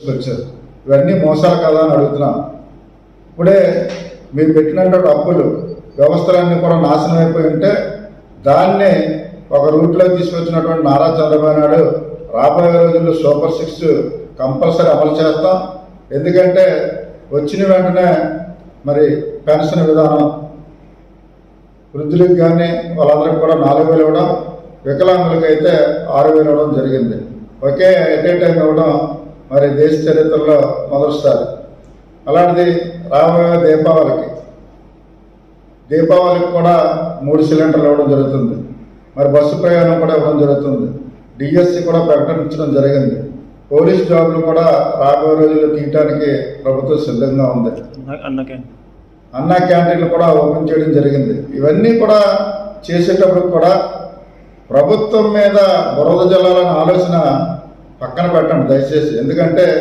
వచ్చారు. ఇవన్నీ మోసాలు కదా అని అడుగుతున్నాం. ఇప్పుడే మీరు పెట్టినటువంటి అప్పులు వ్యవస్థలన్నీ కూడా నాశనం అయిపోయి ఉంటే దాన్ని ఒక రూట్లో తీసుకొచ్చినటువంటి నారా చంద్రబాబు నాయుడు రాబోయే రోజుల్లో సూపర్ 6 కంపల్సరీ అమలు చేస్తాం. ఎందుకంటే వచ్చిన వెంటనే మరి పెన్షన్ విధానం వృద్ధులకు కానీ వాళ్ళందరికీ కూడా 4,000 ఇవ్వడం, వికలాంగులకి అయితే 6,000 ఇవ్వడం జరిగింది. ఒకే ఎట్ ఏ టైం ఇవ్వడం మరి దేశ చరిత్రలో మొదటిసారి. అలాంటిది రాబోయే దీపావళికి కూడా 3 సిలిండర్లు ఇవ్వడం జరుగుతుంది. మరి బస్సు ప్రయాణం కూడా ఇవ్వడం జరుగుతుంది. డిఎస్సి కూడా ప్రకటించడం జరిగింది. పోలీస్ జాబులు కూడా రాబోయే రోజుల్లో తీయటానికి ప్రభుత్వం సిద్ధంగా ఉంది. అన్న క్యాంటీన్లు కూడా ఓపెన్ చేయడం జరిగింది. ఇవన్నీ కూడా చేసేటప్పుడు కూడా ప్రభుత్వం మీద బురద జల్లాలనే ఆలోచన పక్కన పెట్టండి దయచేసి. ఎందుకంటే